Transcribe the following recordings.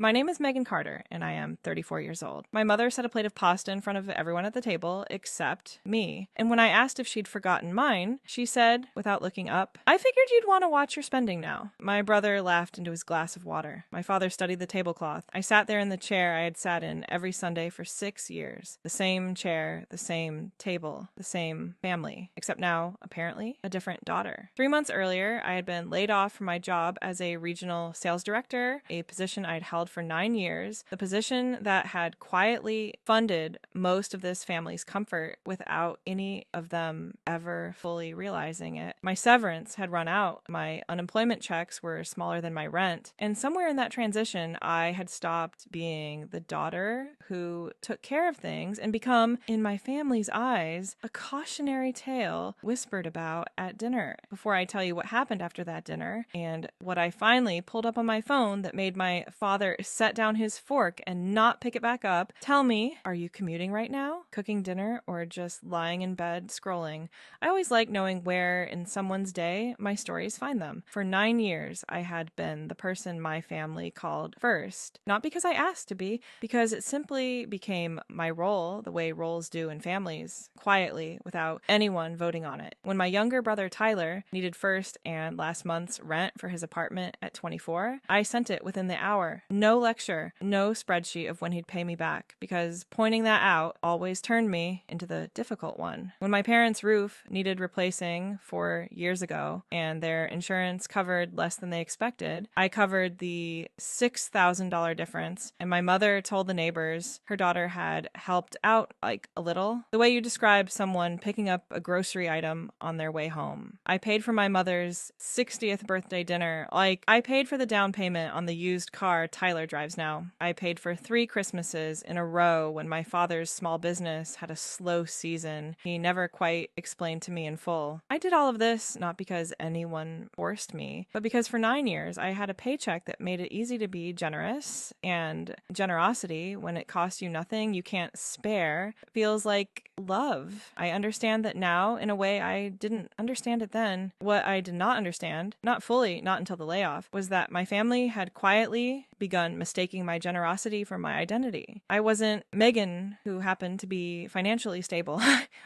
My name is Megan Carter, and I am 34 years old. My mother set a plate of pasta in front of everyone at the table except me. And when I asked if she'd forgotten mine, she said, without looking up, "I figured you'd want to watch your spending now." My brother laughed into his glass of water. My father studied the tablecloth. I sat there in the chair I had sat in every Sunday for 6 years. The same chair, the same table, the same family, except now, apparently, a different daughter. 3 months earlier, I had been laid off from my job as a regional sales director, a position I'd held for 9 years, the position that had quietly funded most of this family's comfort without any of them ever fully realizing it. My severance had run out, my unemployment checks were smaller than my rent, and somewhere in that transition, I had stopped being the daughter who took care of things and become, in my family's eyes, a cautionary tale whispered about at dinner. Before I tell you what happened after that dinner and what I finally pulled up on my phone that made my father set down his fork and not pick it back up, tell me, are you commuting right now, cooking dinner, or just lying in bed scrolling? I always like knowing where in someone's day my stories find them. For 9 years, I had been the person my family called first, not because I asked to be, because it simply became my role, the way roles do in families, quietly, without anyone voting on it. When my younger brother Tyler needed first and last month's rent for his apartment at 24, I sent it within the hour. No lecture, no spreadsheet of when he'd pay me back, because pointing that out always turned me into the difficult one. When my parents' roof needed replacing 4 years ago and their insurance covered less than they expected, I covered the $6,000 difference, and my mother told the neighbors her daughter had helped out like a little, the way you describe someone picking up a grocery item on their way home. I paid for my mother's 60th birthday dinner, like I paid for the down payment on the used car Tyler drives now. I paid for 3 Christmases in a row when my father's small business had a slow season he never quite explained to me in full. I did all of this not because anyone forced me, but because for 9 years I had a paycheck that made it easy to be generous, and generosity, when it costs you nothing you can't spare, feels like love. I understand that now in a way I didn't understand it then. What I did not understand, not fully, not until the layoff, was that my family had quietly begun mistaking my generosity for my identity. I wasn't Megan, who happened to be financially stable.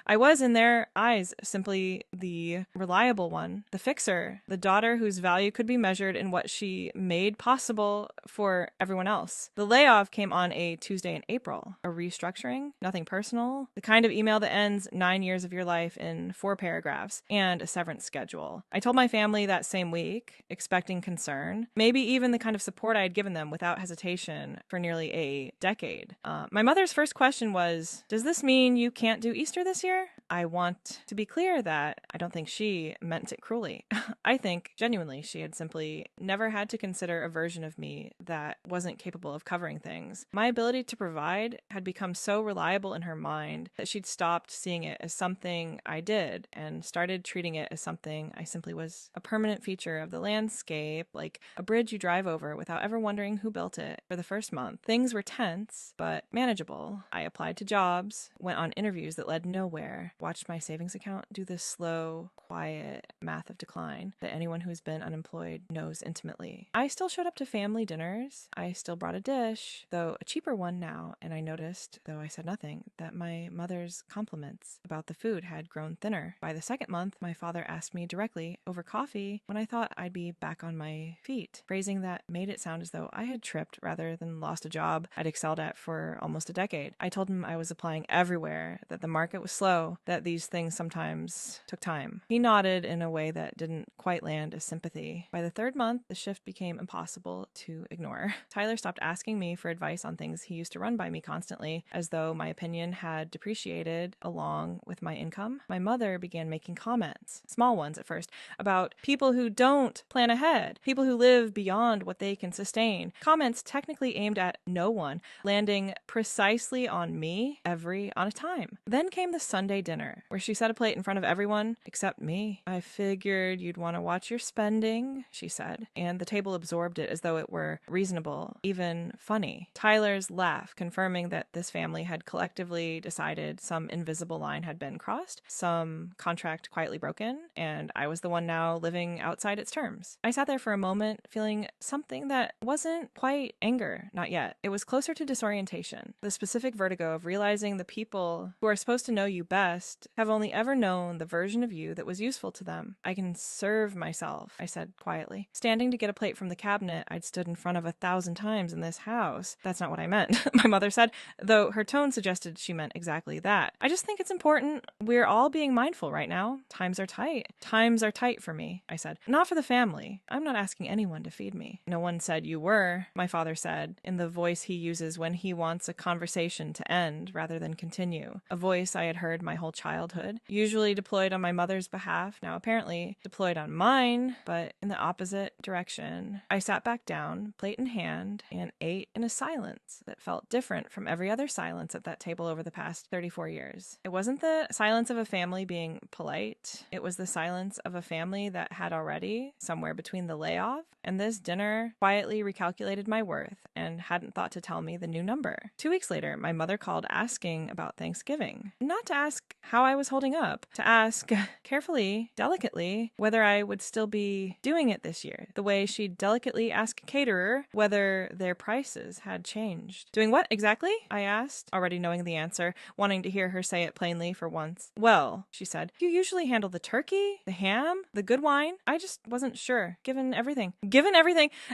I was, in their eyes, simply the reliable one, the fixer, the daughter whose value could be measured in what she made possible for everyone else. The layoff came on a Tuesday in April. A restructuring, nothing personal, the kind of email that ends 9 years of your life in 4 paragraphs, and a severance schedule. I told my family that same week, expecting concern, maybe even the kind of support I had given them without hesitation for nearly a decade. My mother's first question was, "Does this mean you can't do Easter this year?" I want to be clear that I don't think she meant it cruelly. I think, genuinely, she had simply never had to consider a version of me that wasn't capable of covering things. My ability to provide had become so reliable in her mind that she'd stopped seeing it as something I did and started treating it as something I simply was, a permanent feature of the landscape, like a bridge you drive over without ever wondering who built it. For the first month, things were tense, but manageable. I applied to jobs, went on interviews that led nowhere, watched my savings account do this slow, quiet math of decline that anyone who's been unemployed knows intimately. I still showed up to family dinners. I still brought a dish, though a cheaper one now, and I noticed, though I said nothing, that my mother's compliments about the food had grown thinner. By the second month, my father asked me directly over coffee when I thought I'd be back on my feet, phrasing that made it sound as though I had tripped rather than lost a job I'd excelled at for almost a decade. I told him I was applying everywhere, that the market was slow, that these things sometimes took time. He nodded in a way that didn't quite land as sympathy. By the third month, the shift became impossible to ignore. Tyler stopped asking me for advice on things he used to run by me constantly, as though my opinion had depreciated along with my income. My mother began making comments, small ones at first, about people who don't plan ahead, people who live beyond what they can sustain. Comments technically aimed at no one, landing precisely on me on a time. Then came the Sunday dinner dinner, where she set a plate in front of everyone except me. I figured you'd want to watch your spending, she said, and the table absorbed it as though it were reasonable, even funny. Tyler's laugh, confirming that this family had collectively decided some invisible line had been crossed, some contract quietly broken, and I was the one now living outside its terms. I sat there for a moment, feeling something that wasn't quite anger, not yet. It was closer to disorientation, the specific vertigo of realizing the people who are supposed to know you best have only ever known the version of you that was useful to them. I can serve myself, I said quietly. Standing to get a plate from the cabinet I'd stood in front of 1,000 times in this house. That's not what I meant, my mother said, though her tone suggested she meant exactly that. I just think it's important we're all being mindful right now. Times are tight. Times are tight for me, I said. Not for the family. I'm not asking anyone to feed me. No one said you were, my father said, in the voice he uses when he wants a conversation to end rather than continue. A voice I had heard my whole childhood, usually deployed on my mother's behalf, now apparently deployed on mine, but in the opposite direction. I sat back down, plate in hand, and ate in a silence that felt different from every other silence at that table over the past 34 years. It wasn't the silence of a family being polite. It was the silence of a family that had already, somewhere between the layoff and this dinner, quietly recalculated my worth and hadn't thought to tell me the new number. 2 weeks later, my mother called asking about Thanksgiving. Not to ask how I was holding up, to ask carefully, delicately, whether I would still be doing it this year, the way she'd delicately ask a caterer whether their prices had changed. Doing what exactly? I asked, already knowing the answer, wanting to hear her say it plainly for once. Well, she said, you usually handle the turkey, the ham, the good wine. I just wasn't sure, given everything,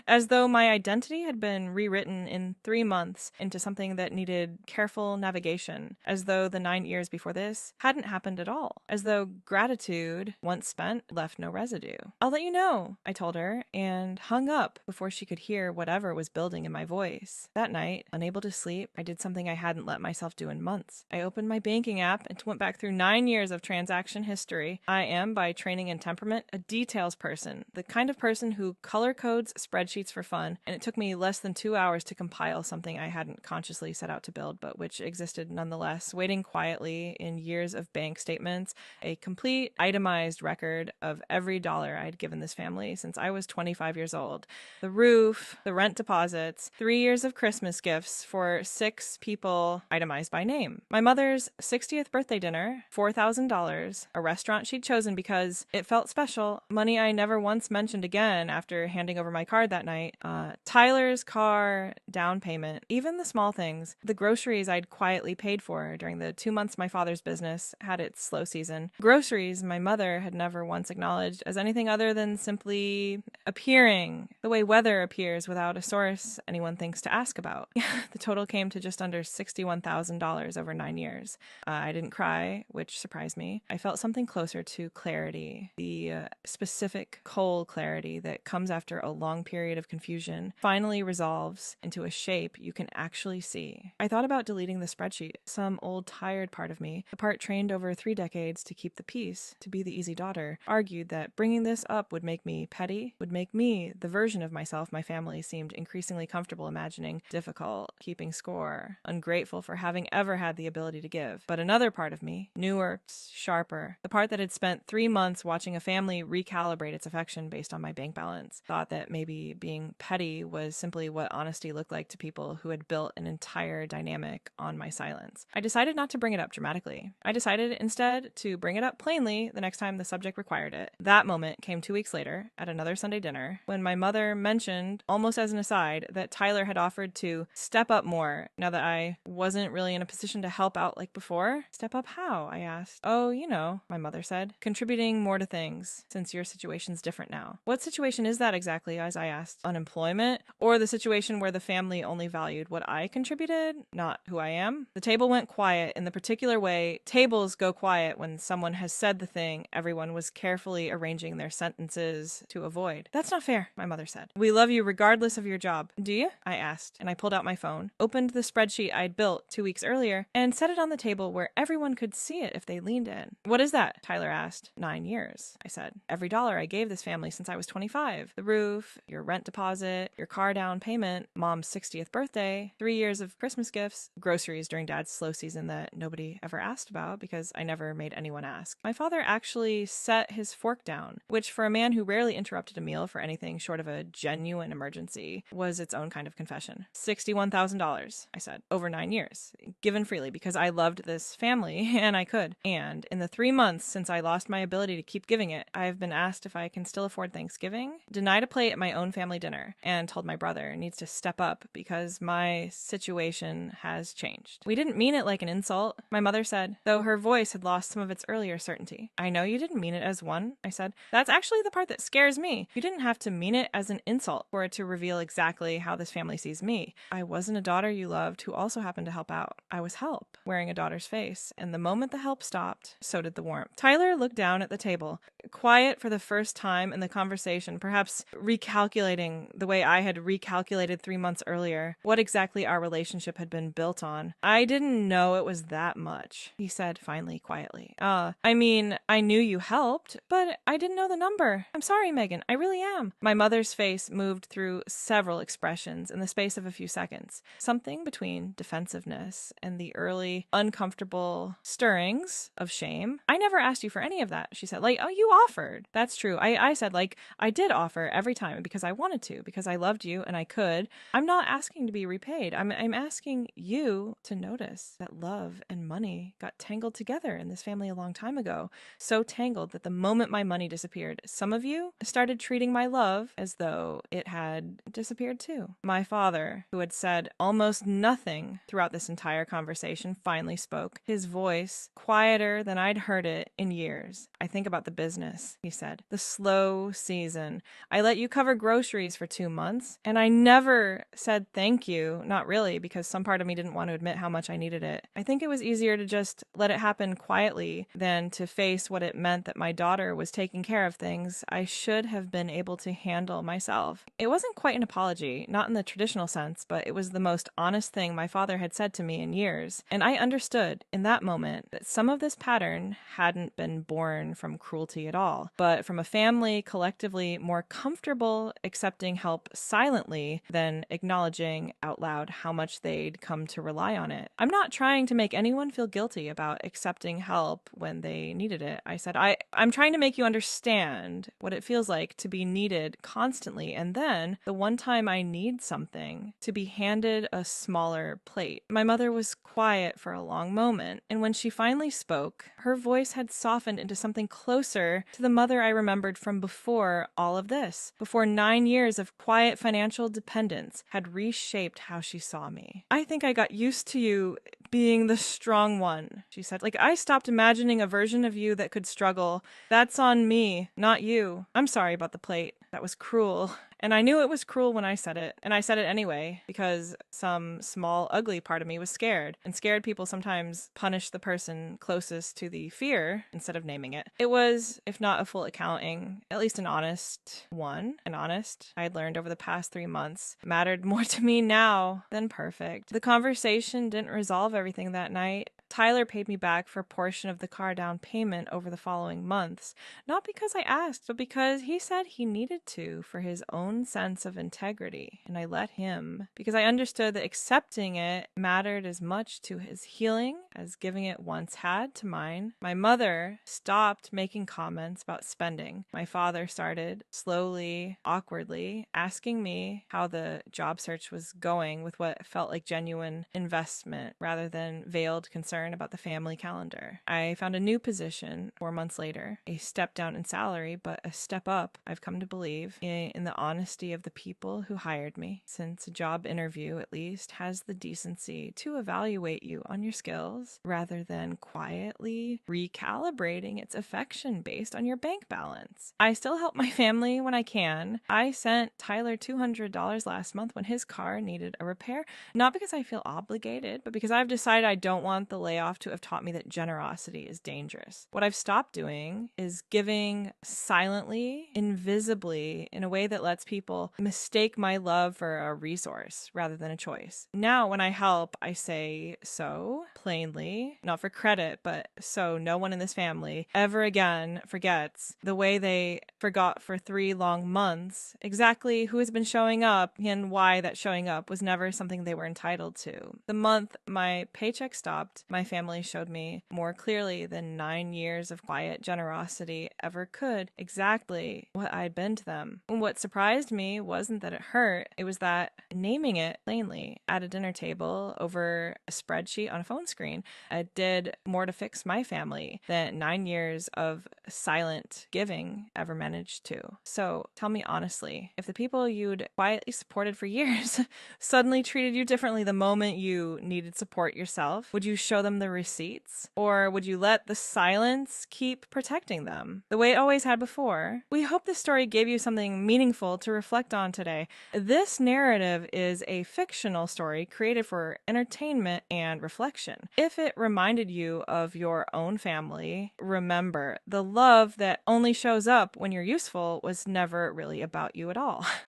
as though my identity had been rewritten in 3 months into something that needed careful navigation, as though the 9 years before this hadn't happened at all, as though gratitude, once spent, left no residue. I'll let you know, I told her, and hung up before she could hear whatever was building in my voice. That night, unable to sleep, I did something I hadn't let myself do in months. I opened my banking app and went back through 9 years of transaction history. I am, by training and temperament, a details person, the kind of person who color codes spreadsheets for fun, and it took me less than 2 hours to compile something I hadn't consciously set out to build, but which existed nonetheless, waiting quietly in years of bank statements, a complete, itemized record of every dollar I'd given this family since I was 25 years old. The roof, the rent deposits, 3 years of Christmas gifts for 6 people itemized by name. My mother's 60th birthday dinner, $4,000, a restaurant she'd chosen because it felt special, money I never once mentioned again after handing over my card that night, Tyler's car, down payment, even the small things, the groceries I'd quietly paid for during the 2 months my father's business had its slow season. Groceries my mother had never once acknowledged as anything other than simply appearing, the way weather appears without a source anyone thinks to ask about. The total came to just under $61,000 over 9 years. I didn't cry, which surprised me. I felt something closer to clarity, the specific cold clarity that comes after a long period of confusion, finally resolves into a shape you can actually see. I thought about deleting the spreadsheet. Some old tired part of me, the part trained over 3 decades to keep the peace, to be the easy daughter, argued that bringing this up would make me petty, would make me the version of myself my family seemed increasingly comfortable imagining, difficult, keeping score, ungrateful for having ever had the ability to give. But another part of me, newer, sharper, the part that had spent 3 months watching a family recalibrate its affection based on my bank balance, thought that maybe being petty was simply what honesty looked like to people who had built an entire dynamic on my silence. I decided not to bring it up dramatically. I decided instead to bring it up plainly the next time the subject required it. That moment came 2 weeks later at another Sunday dinner when my mother mentioned, almost as an aside, that Tyler had offered to step up more now that I wasn't really in a position to help out like before. Step up how? I asked. Oh, you know, my mother said, contributing more to things since your situation's different now. What situation is that exactly? As I asked. Unemployment? Or the situation where the family only valued what I contributed, not who I am? The table went quiet in the particular way tables go quiet when someone has said the thing everyone was carefully arranging their sentences to avoid. That's not fair, my mother said. We love you regardless of your job. Do you? I asked, and I pulled out my phone, opened the spreadsheet I'd built 2 weeks earlier, and set it on the table where everyone could see it if they leaned in. What is that? Tyler asked. 9 years, I said. Every dollar I gave this family since I was 25. The roof, your rent deposit, your car down payment, mom's 60th birthday, 3 years of Christmas gifts, groceries during dad's slow season that nobody ever asked about. about because I never made anyone ask. My father actually set his fork down, which for a man who rarely interrupted a meal for anything short of a genuine emergency was its own kind of confession. $61,000, I said, over 9 years, given freely because I loved this family and I could. And in the 3 months since I lost my ability to keep giving it, I've been asked if I can still afford Thanksgiving, denied a plate at my own family dinner, and told my brother needs to step up because my situation has changed. We didn't mean it like an insult, my mother said, though her voice had lost some of its earlier certainty. I know you didn't mean it as one, I said. That's actually the part that scares me. You didn't have to mean it as an insult for it to reveal exactly how this family sees me. I wasn't a daughter you loved who also happened to help out. I was help, wearing a daughter's face, and the moment the help stopped, so did the warmth. Tyler looked down at the table, quiet for the first time in the conversation, perhaps recalculating the way I had recalculated 3 months earlier what exactly our relationship had been built on. I didn't know it was that much, he said finally, quietly. I mean, I knew you helped, but I didn't know the number. I'm sorry, Megan, I really am. My mother's face moved through several expressions in the space of a few seconds, something between defensiveness and the early uncomfortable stirrings of shame. I never asked you for any of that, she said. Like, oh, you offered. That's true. I said, like, I did offer every time because I wanted to, because I loved you and I could. I'm not asking to be repaid. I'm asking you to notice that love and money got tangled together in this family a long time ago. So tangled that the moment my money disappeared, some of you started treating my love as though it had disappeared too. My father, who had said almost nothing throughout this entire conversation, finally spoke, his voice quieter than I'd heard it in years. I think about the business, he said. The slow season. I let you cover groceries for 2 months, and I never said thank you. Not really, because some part of me didn't want to admit how much I needed it. I think it was easier to just let it happen quietly than to face what it meant that my daughter was taking care of things I should have been able to handle myself. It wasn't quite an apology, not in the traditional sense, but it was the most honest thing my father had said to me in years. And I understood in that moment that some of this pattern hadn't been born from cruelty at all, but from a family collectively more comfortable accepting help silently than acknowledging out loud how much they'd come to rely on it. I'm not trying to make anyone feel guilty about accepting help when they needed it. I said, I'm trying to make you understand what it feels like to be needed constantly, and then the one time I need something, to be handed a smaller plate. My mother was quiet for a long moment, and when she finally spoke, her voice had softened into something closer to the mother I remembered from before all of this, before 9 years of quiet financial dependence had reshaped how she saw me. I think I got used to you being the strong one, she said. Like, I stopped imagining a version of you that could struggle. That's on me, not you. I'm sorry about the plate. That was cruel. And I knew it was cruel when I said it, and I said it anyway, because some small, ugly part of me was scared, and scared people sometimes punish the person closest to the fear instead of naming it. It was, if not a full accounting, at least an honest one, and honest, I had learned over the past 3 months, mattered more to me now than perfect. The conversation didn't resolve everything that night. Tyler paid me back for a portion of the car down payment over the following months, not because I asked, but because he said he needed to for his own sense of integrity, and I let him, because I understood that accepting it mattered as much to his healing as giving it once had to mine. My mother stopped making comments about spending. My father started, slowly, awkwardly, asking me how the job search was going with what felt like genuine investment rather than veiled concern about the family calendar. I found a new position 4 months later, a step down in salary, but a step up, I've come to believe, in the honesty of the people who hired me, since a job interview, at least, has the decency to evaluate you on your skills rather than quietly recalibrating its affection based on your bank balance. I still help my family when I can. I sent Tyler $200 last month when his car needed a repair, not because I feel obligated, but because I've decided I don't want the layoff to have taught me that generosity is dangerous. What I've stopped doing is giving silently, invisibly, in a way that lets people mistake my love for a resource rather than a choice. Now, when I help, I say so plainly, not for credit, but so no one in this family ever again forgets the way they forgot for 3 long months exactly who has been showing up and why that showing up was never something they were entitled to. The month my paycheck stopped, my my family showed me more clearly than 9 years of quiet generosity ever could exactly what I'd been to them. And what surprised me wasn't that it hurt, it was that naming it plainly at a dinner table over a spreadsheet on a phone screen, it did more to fix my family than 9 years of silent giving ever managed to. So tell me honestly, if the people you'd quietly supported for years suddenly treated you differently the moment you needed support yourself, would you show them the receipts? Or would you let the silence keep protecting them the way it always had before? We hope this story gave you something meaningful to reflect on today. This narrative is a fictional story created for entertainment and reflection. If it reminded you of your own family, remember, the love that only shows up when you're useful was never really about you at all.